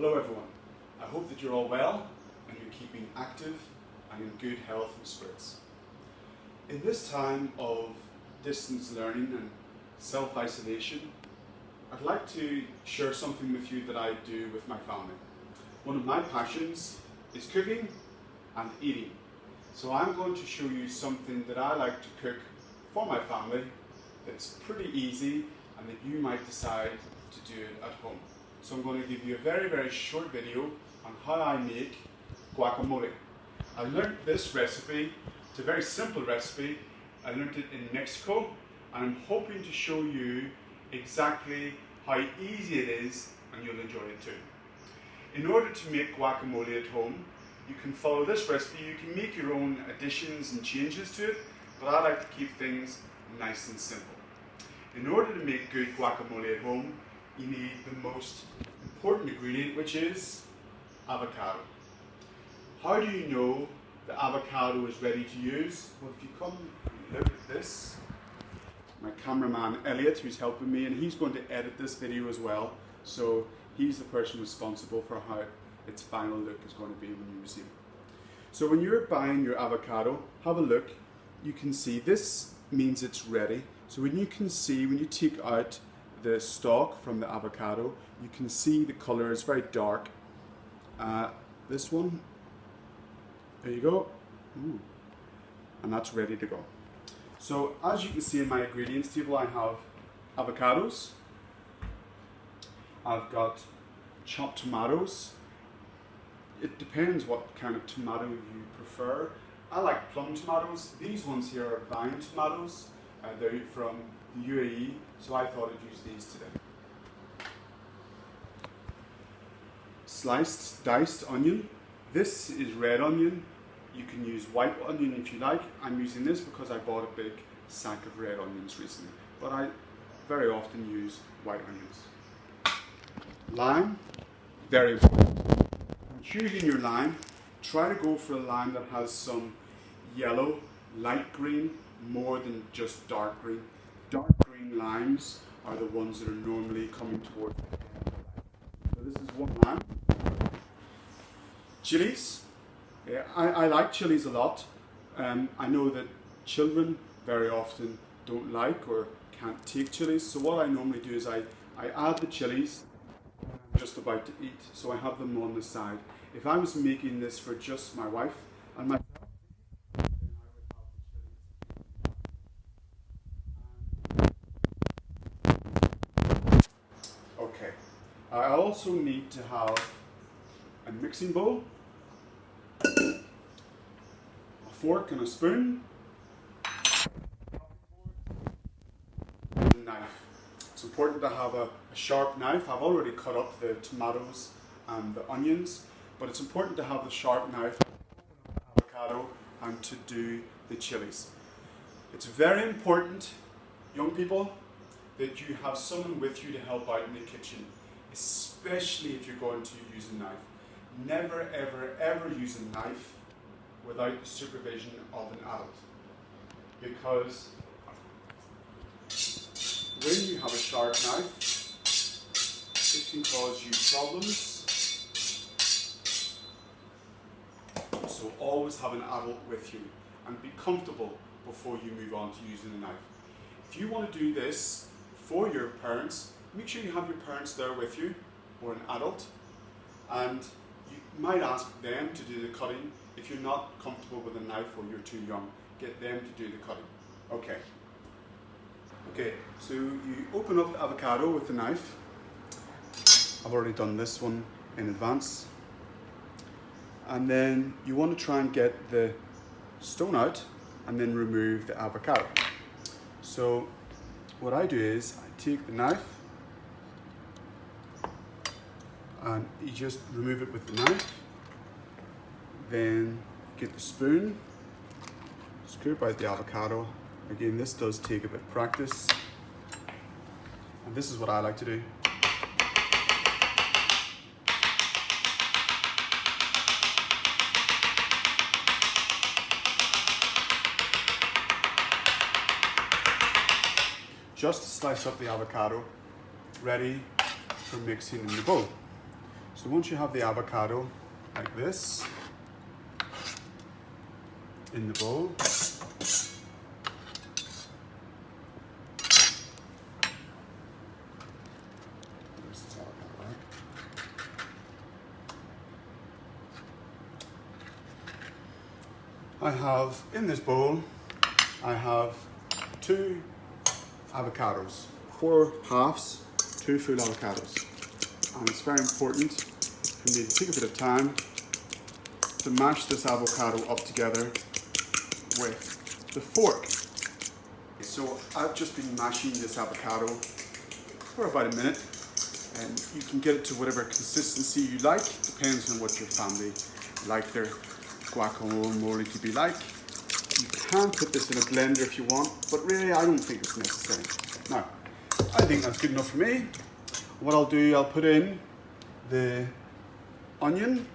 Hello everyone, I hope that you're all well and you're keeping active and in good health and spirits. In this time of distance learning and self-isolation, I'd like to share something with you that I do with my family. One of my passions is cooking and eating. So I'm going to show you something that I like to cook for my family that's pretty easy and that you might decide to do it at home. So I'm going to give you a very short video on how I make guacamole. I learned this recipe, it's a very simple recipe. I learned it in Mexico and I'm hoping to show you exactly how easy it is and you'll enjoy it too. In order to make guacamole at home, you can follow this recipe. You can make your own additions and changes to it, but I like to keep things nice and simple. In order to make good guacamole at home, you need the most important ingredient, which is avocado. How do you know the avocado is ready to use? Well, if you come and look at this, my cameraman Elliot, who's helping me, and he's going to edit this video as well, so he's the person responsible for how its final look is going to be when you receive it. So when you're buying your avocado, have a look. You can see this means it's ready. So when you take out the stalk from the avocado, you can see the color is very dark. This one, there you go. Ooh. And that's ready to go. So as you can see in my ingredients table, I have avocados, I've got chopped tomatoes. It depends what kind of tomato you prefer. I like plum tomatoes. These ones here are vine tomatoes. They're from the UAE, so I thought I'd use these today. Sliced, diced onion. This is red onion. You can use white onion if you like. I'm using this because I bought a big sack of red onions recently, but I very often use white onions. Lime, very important. When choosing your lime, try to go for a lime that has some yellow, light green, more than just dark green. Dark green limes are the ones that are normally coming towards the end. So this is one lime. Chilies. Yeah, I like chilies a lot. I know that children very often don't like or can't take chilies. So what I normally do is I add the chilies I'm just about to eat. So I have them on the side. If I was making this for just my wife and myself, okay. I also need to have a mixing bowl, a fork and a spoon, and a knife. It's important to have a sharp knife. I've already cut up the tomatoes and the onions, but it's important to have the sharp knife, avocado, and to do the chilies. It's very important, young people, that you have someone with you to help out in the kitchen, especially if you're going to use a knife. Never ever use a knife without the supervision of an adult, because when you have a sharp knife, it can cause you problems. So always have an adult with you and be comfortable before you move on to using a knife. If you want to do this for your parents, make sure you have your parents there with you, or an adult, and you might ask them to do the cutting. If you're not comfortable with a knife or you're too young, get them to do the cutting. Okay, so you open up the avocado with the knife. I've already done this one in advance. And then you want to try and get the stone out and then remove the avocado. So what I do is I take the knife and you just remove it with the knife. Then get the spoon, scoop out the avocado. Again, this does take a bit of practice. And this is what I like to do. Just slice up the avocado, ready for mixing in the bowl. So once you have the avocado like this in the bowl, I have, in this bowl, I have 2 avocados, 4 halves, 2 full avocados. And it's very important for me to take a bit of time to mash this avocado up together with the fork. So I've just been mashing this avocado for about a minute, and you can get it to whatever consistency you like, depends on what your family like their guacamole to be like. You can put this in a blender if you want, but really I don't think it's necessary. Now, I think that's good enough for me. What I'll do, I'll put in the onion.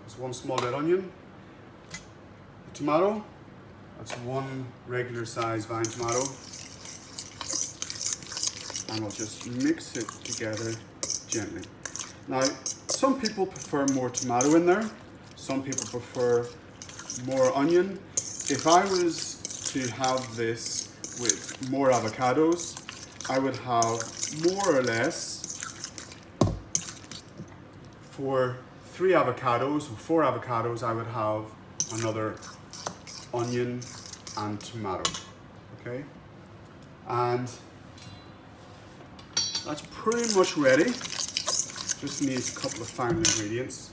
That's 1 small red onion. The tomato, that's 1 regular size vine tomato. And I'll just mix it together gently. Now, some people prefer more tomato in there. Some people prefer more onion. If I was to have this with more avocados, I would have more or less, for 3 avocados or 4 avocados, I would have another onion and tomato, okay? And that's pretty much ready. Just needs a couple of final ingredients.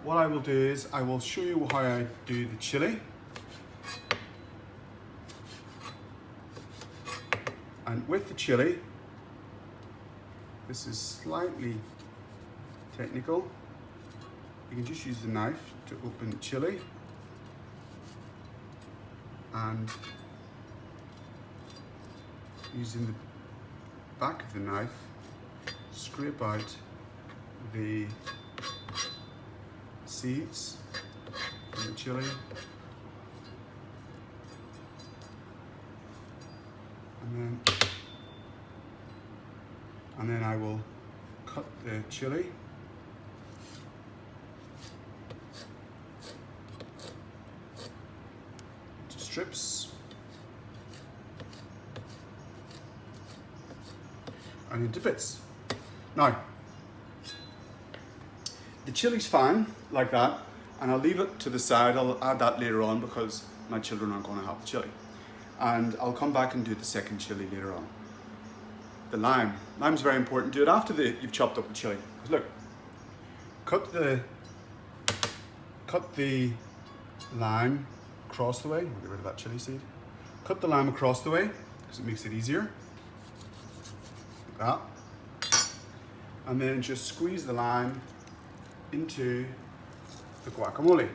What I will do is I will show you how I do the chili. And with the chili, this is slightly technical. You can just use the knife to open the chili and using the back of the knife, scrape out the seeds from the chili, and then I will cut the chili into strips and into bits. Now, the chili's fine like that, and I'll leave it to the side. I'll add that later on because my children aren't going to have the chili. And I'll come back and do the second chili later on. The lime. Lime's very important. Do it after you've chopped up the chili. Look, cut the lime across the way. I'll get rid of that chili seed. Cut the lime across the way because it makes it easier. Like that. And then just squeeze the lime into the guacamole.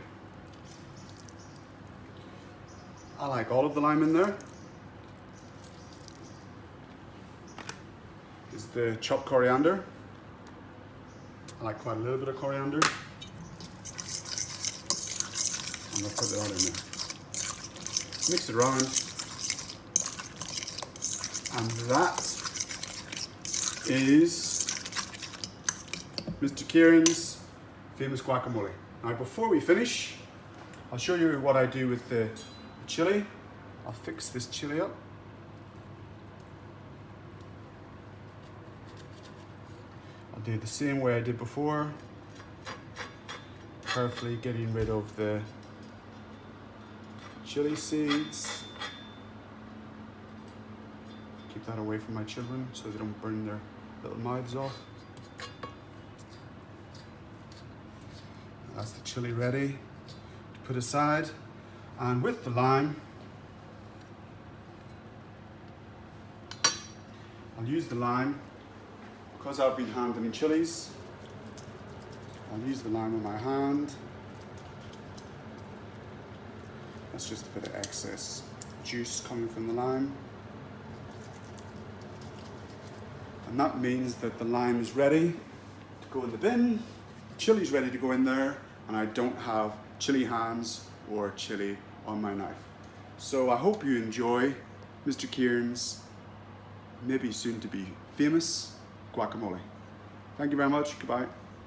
I like all of the lime in there. Is the chopped coriander. I like quite a little bit of coriander. I'm gonna put that all in there. Mix it around. And that is Mr. Ciaran's famous guacamole. Now before we finish, I'll show you what I do with the chili. I'll fix this chili up. I'll do it the same way I did before, carefully getting rid of the chili seeds. Keep that away from my children so they don't burn their little mouths off. That's the chili ready to put aside. And with the lime, I'll use the lime because I've been handling chilies. I'll use the lime in my hand. That's just a bit of excess juice coming from the lime. And that means that the lime is ready to go in the bin, the chili's ready to go in there, and I don't have chili hands or chili on my knife. So I hope you enjoy Mr. Ciaran's maybe soon to be famous guacamole. Thank you very much. Goodbye.